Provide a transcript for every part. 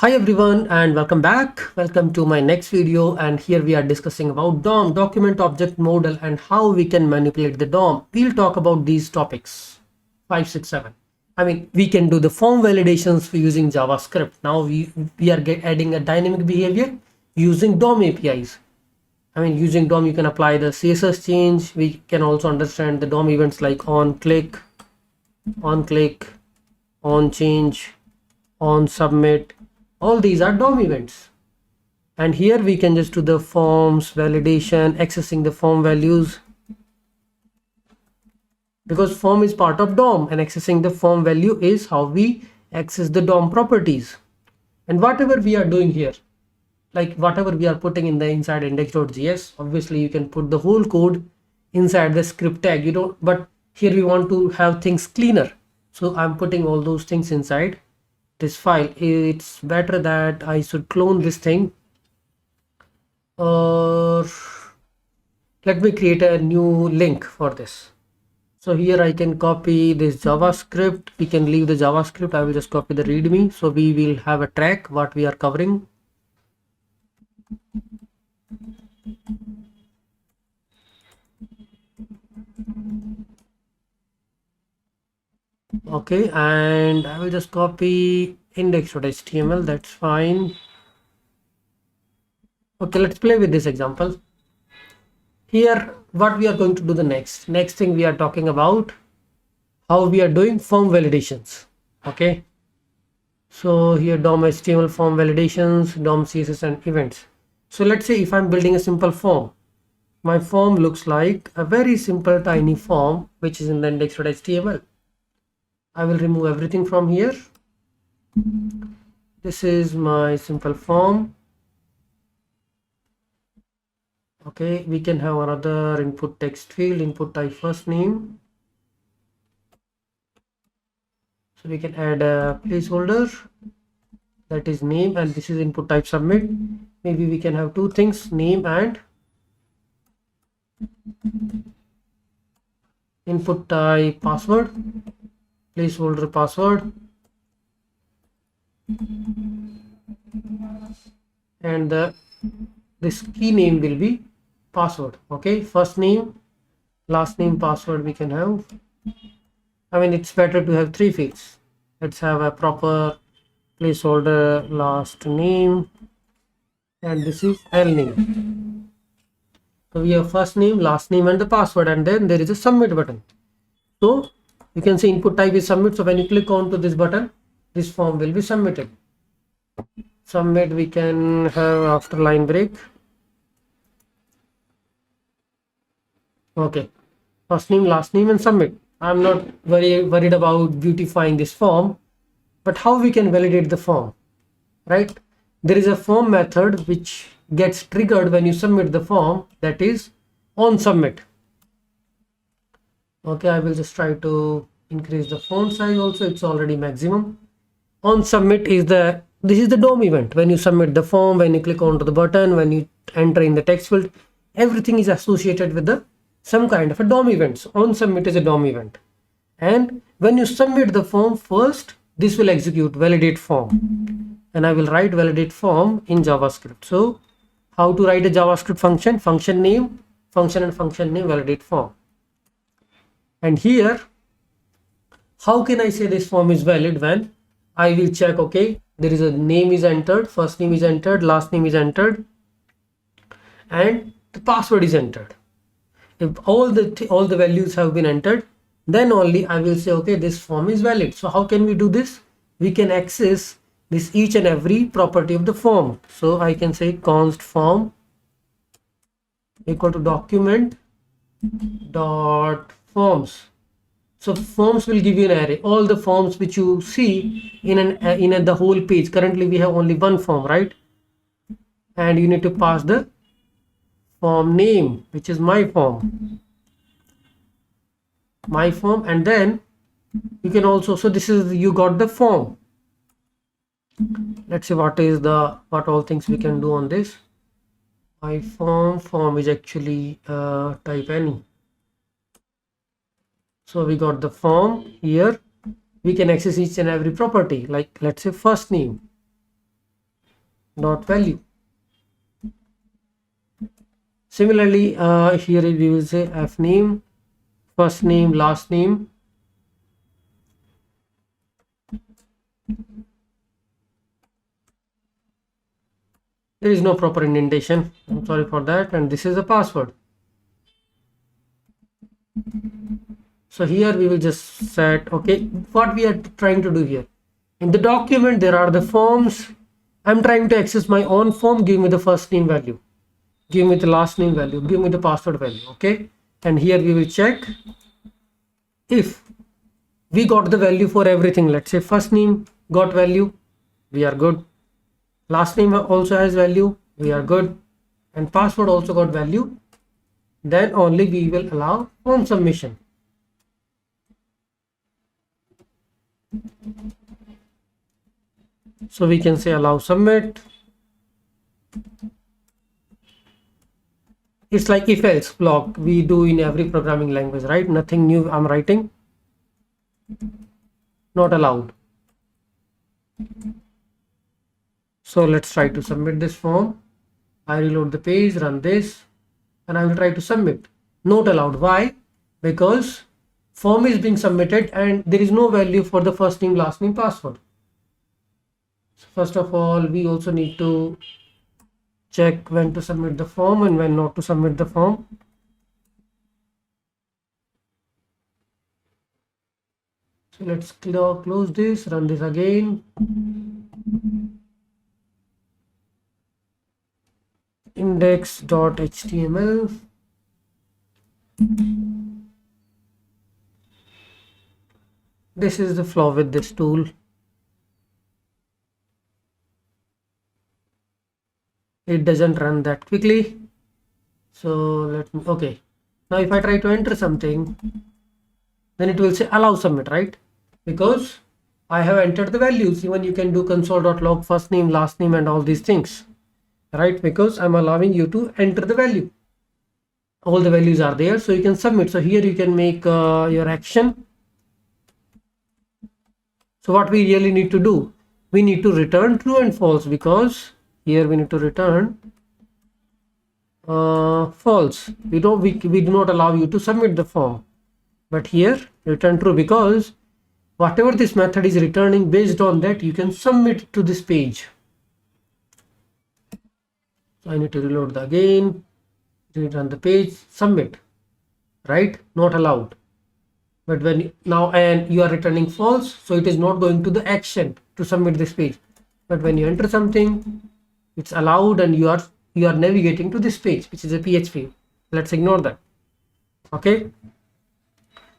Hi everyone and welcome back. Welcome to my next video, and here we are discussing about DOM, document object model, and how we can manipulate the DOM. We'll talk about these topics 5, 6, 7. We can do the form validations using JavaScript. Now we are adding a dynamic behavior using DOM APIs. Using DOM you can apply the CSS change. We can also understand the DOM events like on click, on change, on submit. All these are DOM events, and here we can just do the forms validation, accessing the form values, because form is part of DOM, and accessing the form value is how we access the DOM properties. And whatever we are doing here, like whatever we are putting in the inside index.js, obviously you can put the whole code inside the script tag, but here we want to have things cleaner, so I'm putting all those things inside this file. It's better that I should clone this thing, or let me create a new link for this. So here I can copy this JavaScript. We can leave the JavaScript. I will just copy the readme, so we will have a track what we are covering. Okay, and I will just copy index.html. That's fine. Okay, let's play with this example. Here what we are going to do, the next thing we are talking about how we are doing form validations. Okay, so here DOM HTML form validations, DOM CSS and events. So let's say if I'm building a simple form, my form looks like a very simple tiny form which is in the index.html. I will remove everything from here. This is my simple form. Okay, we can have another input text field, input type first name. So we can add a placeholder that is name, and this is input type submit. Maybe we can have two things, name and input type password, placeholder password, and this key name will be password. Okay, first name, last name, password we can have. It's better to have three fields. Let's have a proper placeholder, last name, and this is L name. So we have first name, last name and the password, and then there is a submit button. So you can see input type is submit. So when you click on to this button, this form will be submitted. Submit we can have after line break. Okay, first name, last name and submit. I'm not very worried about beautifying this form, but how we can validate the form, right? There is a form method which gets triggered when you submit the form, that is on submit. Okay, I will just try to increase the font size also. It's already maximum. On submit is this is the DOM event. When you submit the form, when you click onto the button, when you enter in the text field, everything is associated with some kind of a DOM event. So on submit is a DOM event, and when you submit the form first, this will execute validate form, and I will write validate form in JavaScript. So how to write a JavaScript function? Function name, function and function name, validate form. And here, how can I say this form is valid? When I will check, okay, there is a name is entered, first name is entered, last name is entered, and the password is entered. If all the values have been entered, then only I will say, okay, this form is valid. So how can we do this? We can access this each and every property of the form. So I can say const form equal to document dot forms. So forms will give you an array, all the forms which you see in the whole page. Currently we have only one form, right? And you need to pass the form name, which is my form, and then you can also, so this is, you got the form. Let's see what all things we can do on this. My form is actually type any. So we got the form. Here we can access each and every property, like let's say first name. dot value. Similarly, here we will say f name, first name, last name. There is no proper indentation. I'm sorry for that. And this is the password. So here we will just set, okay, what we are trying to do here. In the document, there are the forms. I'm trying to access my own form. Give me the first name value. Give me the last name value. Give me the password value. Okay. And here we will check if we got the value for everything. Let's say first name got value. We are good. Last name also has value. We are good. And password also got value. Then only we will allow form submission. So we can say allow submit. It's like if else block we do in every programming language, right? Nothing new I'm writing. Not allowed. So let's try to submit this form. I reload the page, run this, and I will try to submit. Not allowed. Why? Because form is being submitted and there is no value for the first name, last name, password. So first of all, we also need to check when to submit the form and when not to submit the form. So let's close this, run this again. Index.html. This is the flaw with this tool. It doesn't run that quickly. So let me, okay. Now if I try to enter something, then it will say allow submit, right? Because I have entered the values. Even you can do console.log first name, last name, and all these things, right? Because I'm allowing you to enter the value. All the values are there, so you can submit. So here you can make your action. So what we really need to do, we need to return true and false, because here we need to return false. We do not allow you to submit the form, but here return true, because whatever this method is returning, based on that you can submit to this page. So I need to reload again, rerun the page, submit, right? Not allowed. But when now and you are returning false, so it is not going to the action to submit this page. But when you enter something, it's allowed, and you are navigating to this page, which is a PHP. Let's ignore that. Okay.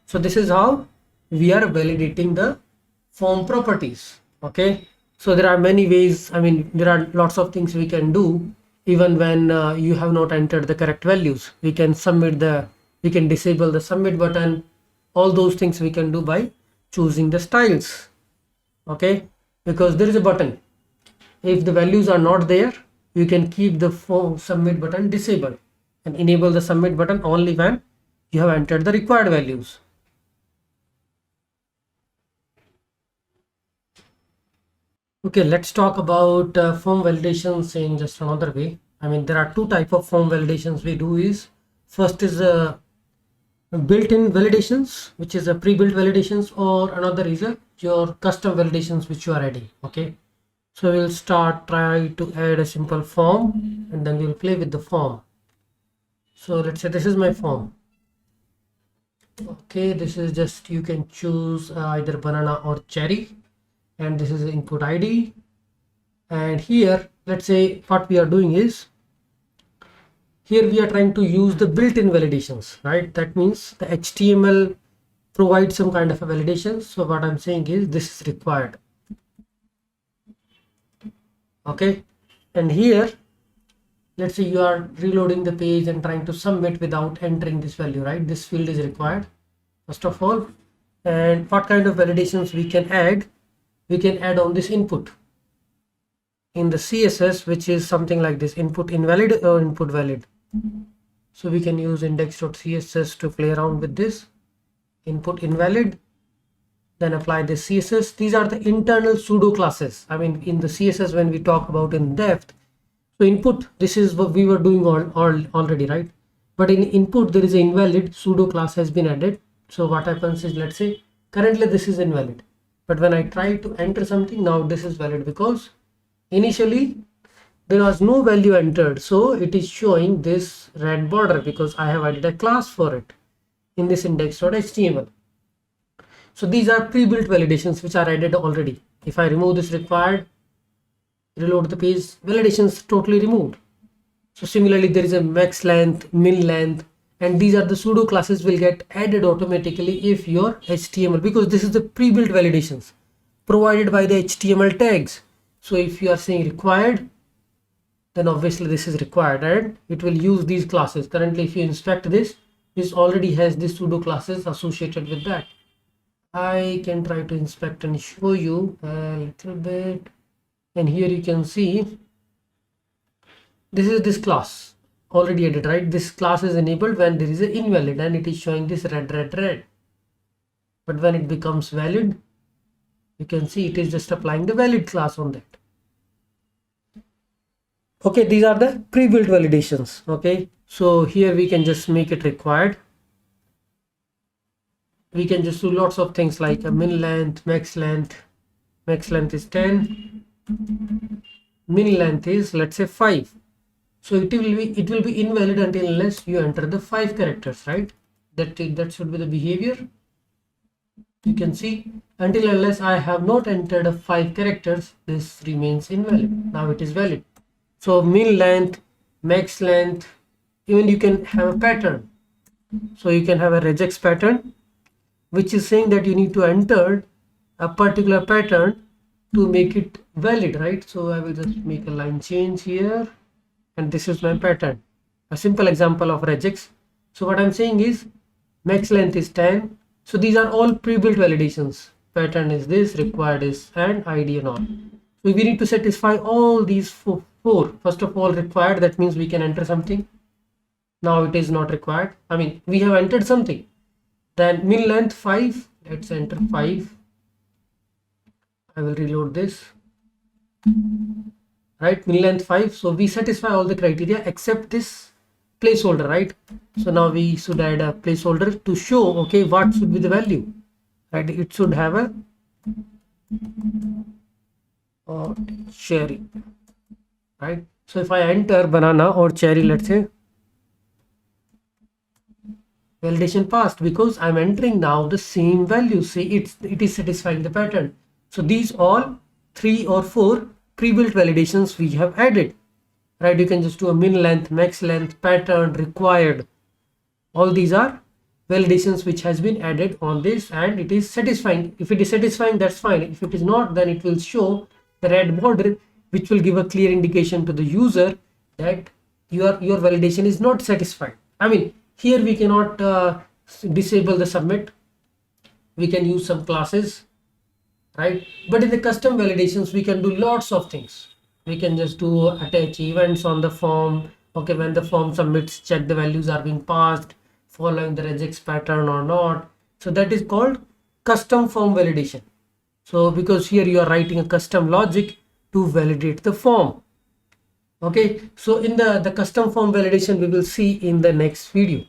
So this is how we are validating the form properties. Okay. So there are many ways. I mean, there are lots of things we can do. Even when you have not entered the correct values, we can disable the submit button. All those things we can do by choosing the styles. Okay, because there is a button. If the values are not there, you can keep the form submit button disabled and enable the submit button only when you have entered the required values. Okay, let's talk about form validations in just another way. I mean, there are two types of form validations we do. Is first is built-in validations, which is a pre-built validations, or another is your custom validations which you are adding. Okay, so we'll try to add a simple form, and then we'll play with the form. So let's say this is my form. Okay, this is just, you can choose either banana or cherry, and this is the input ID. And here, let's say what we are doing is, here we are trying to use the built-in validations, right? That means the HTML provides some kind of a validation. So what I'm saying is this is required. Okay. And here, let's say you are reloading the page and trying to submit without entering this value, right? This field is required, first of all. And what kind of validations we can add? We can add on this input in the CSS, which is something like this: input invalid or input valid. So we can use index.css to play around with this. Input invalid then apply the CSS. These are the internal pseudo classes. I mean, in the CSS, when we talk about in depth, so input, this is what we were doing already, right? But in input, there is an invalid pseudo class has been added. So what happens is, let's say currently this is invalid, but when I try to enter something, now this is valid because initially there was no value entered. So it is showing this red border because I have added a class for it in this index.html. So these are pre-built validations which are added already. If I remove this required, reload the page, validations totally removed. So similarly, there is a max length, min length, and these are the pseudo classes will get added automatically if your HTML, because this is the pre-built validations provided by the HTML tags. So if you are saying required, then obviously this is required and it will use these classes. Currently, if you inspect this, this already has these pseudo classes associated with that. I can try to inspect and show you a little bit, and here you can see this is this class already added, right? This class is enabled when there is an invalid and it is showing this red. But when it becomes valid, you can see it is just applying the valid class on that. Okay, these are the pre-built validations. Okay, so here we can just make it required. We can just do lots of things like a min length, max length. Max length is 10, min length is, let's say, 5. So it will be invalid until unless you enter the 5 characters, right? That should be the behavior. You can see until unless I have not entered a 5 characters, this remains invalid. Now it is valid. So min length, max length, even you can have a pattern. So you can have a regex pattern, which is saying that you need to enter a particular pattern to make it valid, right? So I will just make a line change here, and this is my pattern, a simple example of regex. So what I'm saying is max length is 10. So these are all pre-built validations. Pattern is this, required is, and ID and all. So we need to satisfy all these four. First of all, required, that means we can enter something. Now it is not required. I mean, we have entered something. Then min length 5, let's enter 5. I will reload this, right? Min length 5. So we satisfy all the criteria except this placeholder, right? So now we should add a placeholder to show, okay, what should be the value, right? It should have a cherry, right? So if I enter banana or cherry, let's say, validation passed because I'm entering now the same value. See, it is satisfying the pattern. So these all 3 or 4 pre-built validations we have added, right? You can just do a min length, max length, pattern, required. All these are validations which has been added on this, and it is satisfying. If it is satisfying, that's fine. If it is not, then it will show the red border, which will give a clear indication to the user that your validation is not satisfied. I mean, here we cannot disable the submit. We can use some classes, right? But in the custom validations, we can do lots of things. We can just do attach events on the form. Okay, when the form submits, check the values are being passed following the regex pattern or not. So that is called custom form validation. So because here you are writing a custom logic to validate the form. Okay, so in the custom form validation, we will see in the next video.